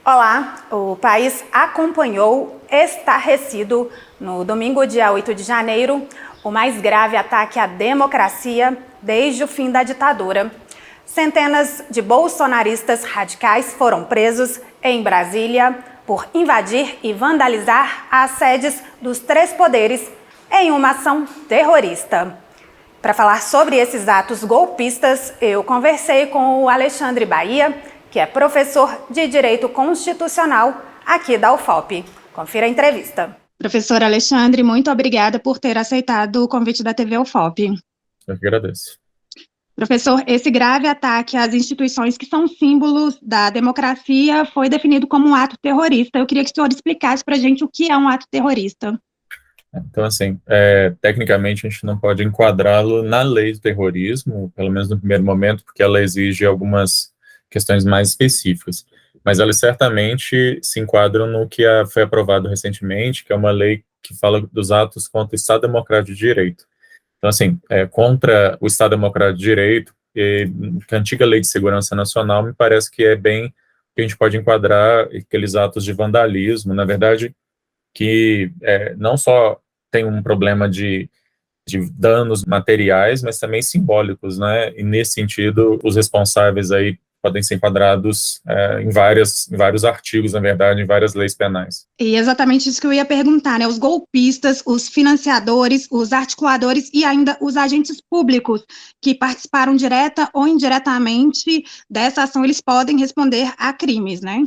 Olá, o país acompanhou estarrecido no domingo, dia 8 de janeiro, o mais grave ataque à democracia desde o fim da ditadura. Centenas de bolsonaristas radicais foram presos em Brasília por invadir e vandalizar as sedes dos três poderes em uma ação terrorista. Para falar sobre esses atos golpistas, eu conversei com o Alexandre Bahia, que é professor de Direito Constitucional aqui da UFOP. Confira a entrevista. Professor Alexandre, muito obrigada por ter aceitado o convite da TV UFOP. Eu que agradeço. Professor, esse grave ataque às instituições que são símbolos da democracia foi definido como um ato terrorista. Eu queria que o senhor explicasse para a gente o que é um ato terrorista. Então, assim, tecnicamente a gente não pode enquadrá-lo na lei do terrorismo, pelo menos no primeiro momento, porque ela exige algumas questões mais específicas, mas elas certamente se enquadram no que foi aprovado recentemente, que é uma lei que fala dos atos contra o Estado Democrático de Direito. Então, assim, contra o Estado Democrático de Direito, que a antiga Lei de Segurança Nacional me parece que é bem que a gente pode enquadrar aqueles atos de vandalismo, na verdade, que não só tem um problema de danos materiais, mas também simbólicos, né? E nesse sentido, os responsáveis aí podem ser enquadrados em vários artigos, na verdade, em várias leis penais. E exatamente isso que eu ia perguntar, né? Os golpistas, os financiadores, os articuladores e ainda os agentes públicos que participaram direta ou indiretamente dessa ação, eles podem responder a crimes, né?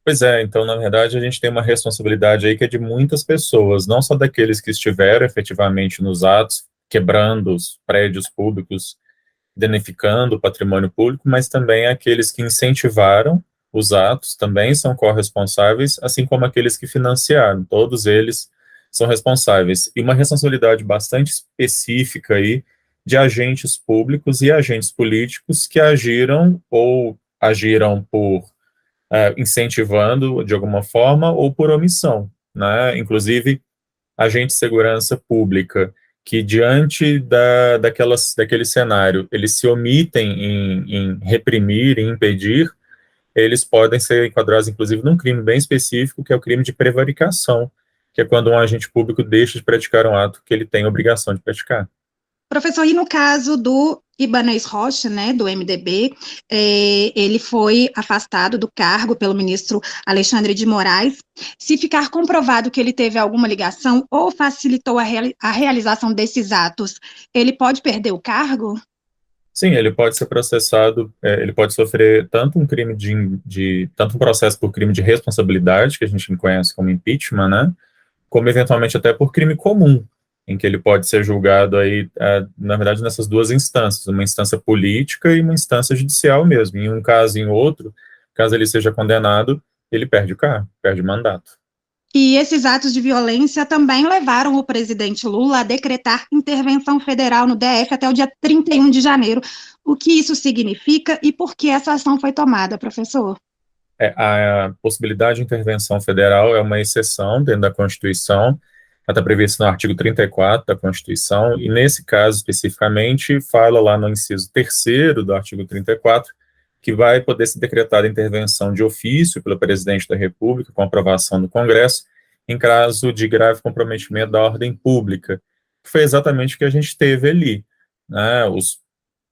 Pois é, então, na verdade, a gente tem uma responsabilidade aí que é de muitas pessoas, não só daqueles que estiveram efetivamente nos atos, quebrando os prédios públicos, danificando o patrimônio público, mas também aqueles que incentivaram os atos também são corresponsáveis, assim como aqueles que financiaram, todos eles são responsáveis. E uma responsabilidade bastante específica aí de agentes públicos e agentes políticos que agiram ou agiram por incentivando de alguma forma ou por omissão, né? Inclusive, agentes de segurança pública que diante daquele cenário, eles se omitem em reprimir, em impedir, eles podem ser enquadrados, inclusive, num crime bem específico, que é o crime de prevaricação, que é quando um agente público deixa de praticar um ato que ele tem obrigação de praticar. Professor, e no caso do Ibanez Rocha, né, do MDB, ele foi afastado do cargo pelo ministro Alexandre de Moraes. Se ficar comprovado que ele teve alguma ligação ou facilitou a realização desses atos, ele pode perder o cargo? Sim, ele pode ser processado, ele pode sofrer tanto um crime tanto um processo por crime de responsabilidade, que a gente conhece como impeachment, né, como eventualmente até por crime comum, em que ele pode ser julgado aí, na verdade, nessas duas instâncias, uma instância política e uma instância judicial mesmo. Em um caso e em outro, caso ele seja condenado, ele perde o cargo, perde o mandato. E esses atos de violência também levaram o presidente Lula a decretar intervenção federal no DF até o dia 31 de janeiro. O que isso significa e por que essa ação foi tomada, professor? A possibilidade de intervenção federal é uma exceção dentro da Constituição, ela está prevista no artigo 34 da Constituição, e nesse caso especificamente, fala lá no inciso 3º do artigo 34, que vai poder ser decretada intervenção de ofício pelo presidente da República, com aprovação do Congresso, em caso de grave comprometimento da ordem pública, que foi exatamente o que a gente teve ali, né? Os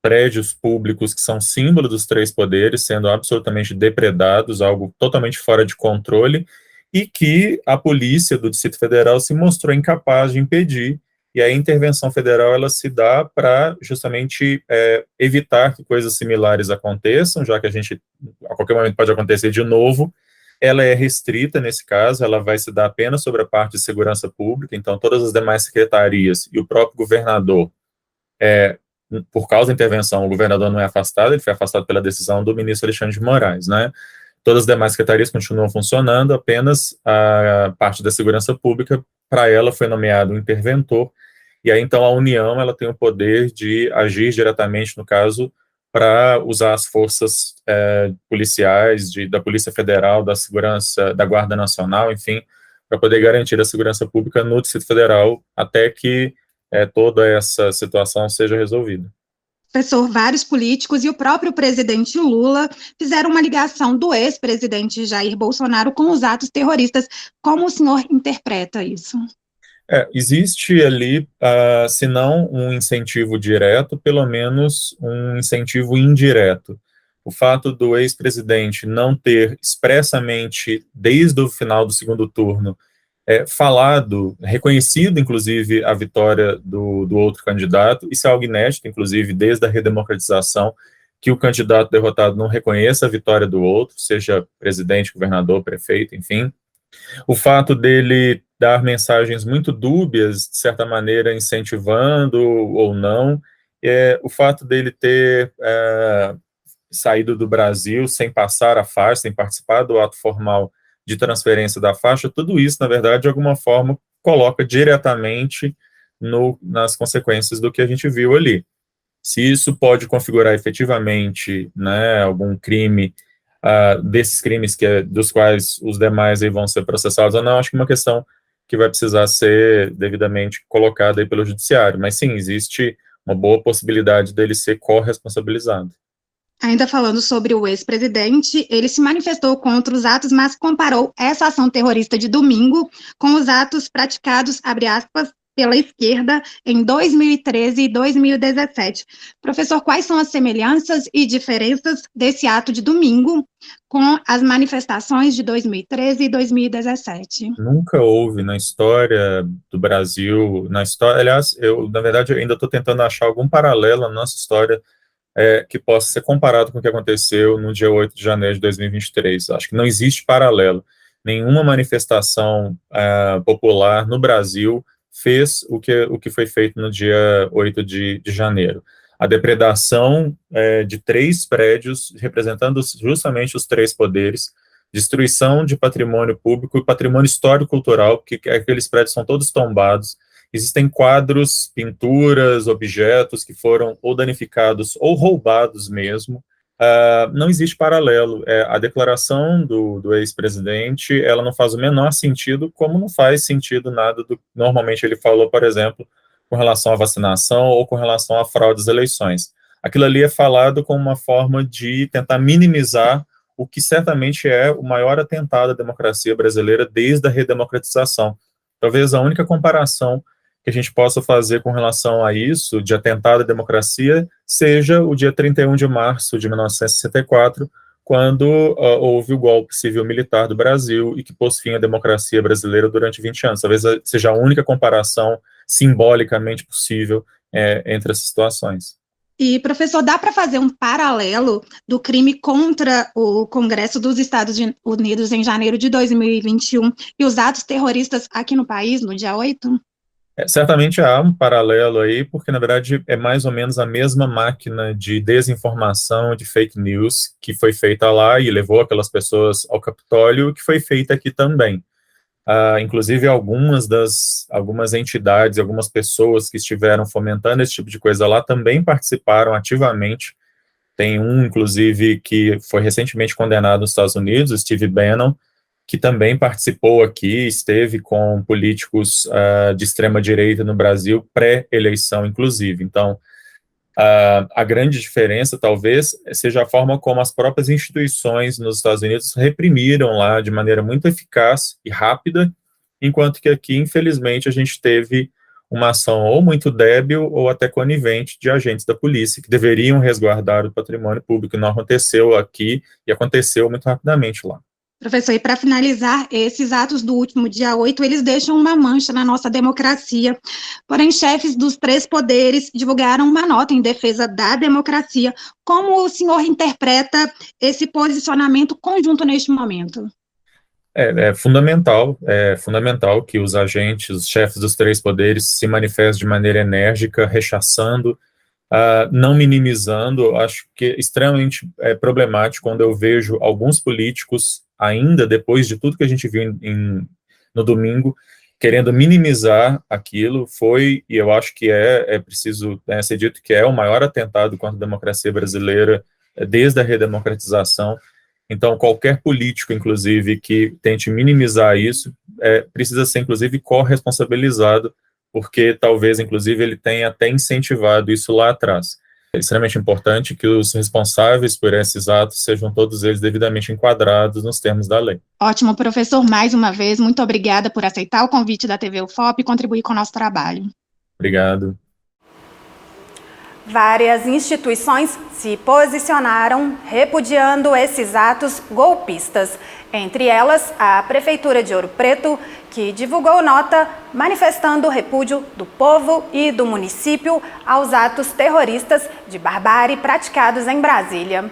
prédios públicos que são símbolo dos três poderes sendo absolutamente depredados, algo totalmente fora de controle, e que a polícia do Distrito Federal se mostrou incapaz de impedir, e a intervenção federal ela se dá para justamente evitar que coisas similares aconteçam, já que a qualquer momento pode acontecer de novo. Ela é restrita nesse caso, ela vai se dar apenas sobre a parte de segurança pública, então todas as demais secretarias e o próprio governador, por causa da intervenção, o governador não é afastado, ele foi afastado pela decisão do ministro Alexandre de Moraes, né? Todas as demais secretarias continuam funcionando, apenas a parte da segurança pública, para ela foi nomeado um interventor, e aí então a União ela tem o poder de agir diretamente, no caso, para usar as forças policiais, da Polícia Federal, da Segurança, da Guarda Nacional, enfim, para poder garantir a segurança pública no Distrito Federal, até que toda essa situação seja resolvida. professor, vários políticos e o próprio presidente Lula fizeram uma ligação do ex-presidente Jair Bolsonaro com os atos terroristas. Como o senhor interpreta isso? Existe ali, se não um incentivo direto, pelo menos um incentivo indireto. O fato do ex-presidente não ter expressamente, desde o final do segundo turno, falado, reconhecido, inclusive, a vitória do outro candidato, isso é algo inédito, inclusive, desde a redemocratização, que o candidato derrotado não reconheça a vitória do outro, seja presidente, governador, prefeito, enfim. O fato dele dar mensagens muito dúbias, de certa maneira, incentivando ou não, o fato dele ter saído do Brasil sem passar a faixa, sem participar do ato formal de transferência da faixa, tudo isso, na verdade, de alguma forma, coloca diretamente nas consequências do que a gente viu ali. Se isso pode configurar efetivamente, né, algum crime, desses crimes dos quais os demais aí vão ser processados ou não, acho que é uma questão que vai precisar ser devidamente colocada aí pelo judiciário, mas sim, existe uma boa possibilidade dele ser corresponsabilizado. Ainda falando sobre o ex-presidente, ele se manifestou contra os atos, mas comparou essa ação terrorista de domingo com os atos praticados, abre aspas, pela esquerda em 2013 e 2017. Professor, quais são as semelhanças e diferenças desse ato de domingo com as manifestações de 2013 e 2017? Nunca houve na história do Brasil, aliás, na verdade, eu ainda estou tentando achar algum paralelo na nossa história que possa ser comparado com o que aconteceu no dia 8 de janeiro de 2023. Acho que não existe paralelo. Nenhuma manifestação popular no Brasil fez o que foi feito no dia 8 de janeiro. A depredação de 3 prédios, representando justamente os 3 poderes, destruição de patrimônio público e patrimônio histórico-cultural, porque aqueles prédios são todos tombados. Existem quadros, pinturas, objetos que foram ou danificados ou roubados mesmo. Não existe paralelo. A declaração do ex-presidente, ela não faz o menor sentido, como não faz sentido nada do normalmente ele falou, por exemplo, com relação à vacinação ou com relação à fraude das eleições. Aquilo ali é falado como uma forma de tentar minimizar o que certamente é o maior atentado à democracia brasileira desde a redemocratização. Talvez a única comparação que a gente possa fazer com relação a isso, de atentado à democracia, seja o dia 31 de março de 1964, quando houve o golpe civil-militar do Brasil e que pôs fim à democracia brasileira durante 20 anos. Talvez seja a única comparação simbolicamente possível entre essas situações. E, professor, dá para fazer um paralelo do crime contra o Congresso dos Estados Unidos em janeiro de 2021 e os atos terroristas aqui no país, no dia 8? Certamente há um paralelo aí, porque, na verdade, é mais ou menos a mesma máquina de desinformação, de fake news, que foi feita lá e levou aquelas pessoas ao Capitólio, que foi feita aqui também. Inclusive, algumas entidades, algumas pessoas que estiveram fomentando esse tipo de coisa lá também participaram ativamente. Tem inclusive, que foi recentemente condenado nos Estados Unidos, Steve Bannon, que também participou aqui, esteve com políticos de extrema-direita no Brasil, pré-eleição, inclusive. Então, a grande diferença, talvez, seja a forma como as próprias instituições nos Estados Unidos reprimiram lá de maneira muito eficaz e rápida, enquanto que aqui, infelizmente, a gente teve uma ação ou muito débil ou até conivente de agentes da polícia que deveriam resguardar o patrimônio público. Não aconteceu aqui e aconteceu muito rapidamente lá. Professor, e para finalizar, esses atos do último dia 8, eles deixam uma mancha na nossa democracia. Porém, chefes dos 3 poderes divulgaram uma nota em defesa da democracia. Como o senhor interpreta esse posicionamento conjunto neste momento? É fundamental que os agentes, os chefes dos 3 poderes se manifestem de maneira enérgica, rechaçando, não minimizando. Acho que é extremamente problemático quando eu vejo alguns políticos, ainda depois de tudo que a gente viu no domingo, querendo minimizar aquilo. E eu acho que é preciso ser dito que é o maior atentado contra a democracia brasileira desde a redemocratização. Então, qualquer político, inclusive, que tente minimizar isso, precisa ser, inclusive, corresponsabilizado, porque talvez, inclusive, ele tenha até incentivado isso lá atrás. É extremamente importante que os responsáveis por esses atos sejam todos eles devidamente enquadrados nos termos da lei. Ótimo, professor, mais uma vez, muito obrigada por aceitar o convite da TV UFOP e contribuir com o nosso trabalho. Obrigado. Várias instituições se posicionaram repudiando esses atos golpistas. Entre elas, a Prefeitura de Ouro Preto, que divulgou nota manifestando o repúdio do povo e do município aos atos terroristas de barbárie praticados em Brasília.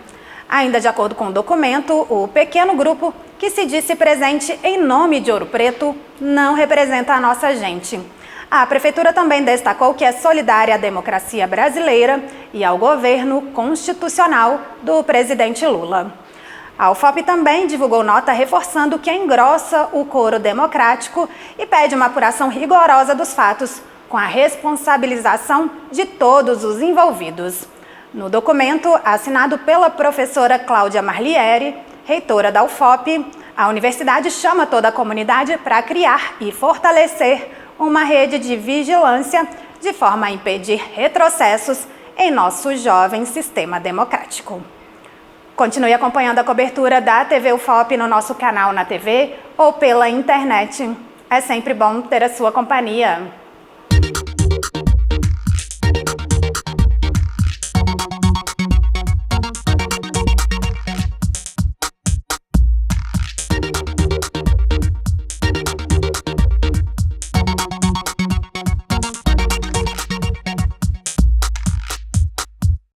Ainda de acordo com o documento, o pequeno grupo que se disse presente em nome de Ouro Preto não representa a nossa gente. A Prefeitura também destacou que é solidária à democracia brasileira e ao governo constitucional do presidente Lula. A UFOP também divulgou nota reforçando que engrossa o coro democrático e pede uma apuração rigorosa dos fatos, com a responsabilização de todos os envolvidos. No documento, assinado pela professora Cláudia Marliere, reitora da UFOP, a universidade chama toda a comunidade para criar e fortalecer uma rede de vigilância de forma a impedir retrocessos em nosso jovem sistema democrático. Continue acompanhando a cobertura da TV UFOP no nosso canal na TV ou pela internet. É sempre bom ter a sua companhia.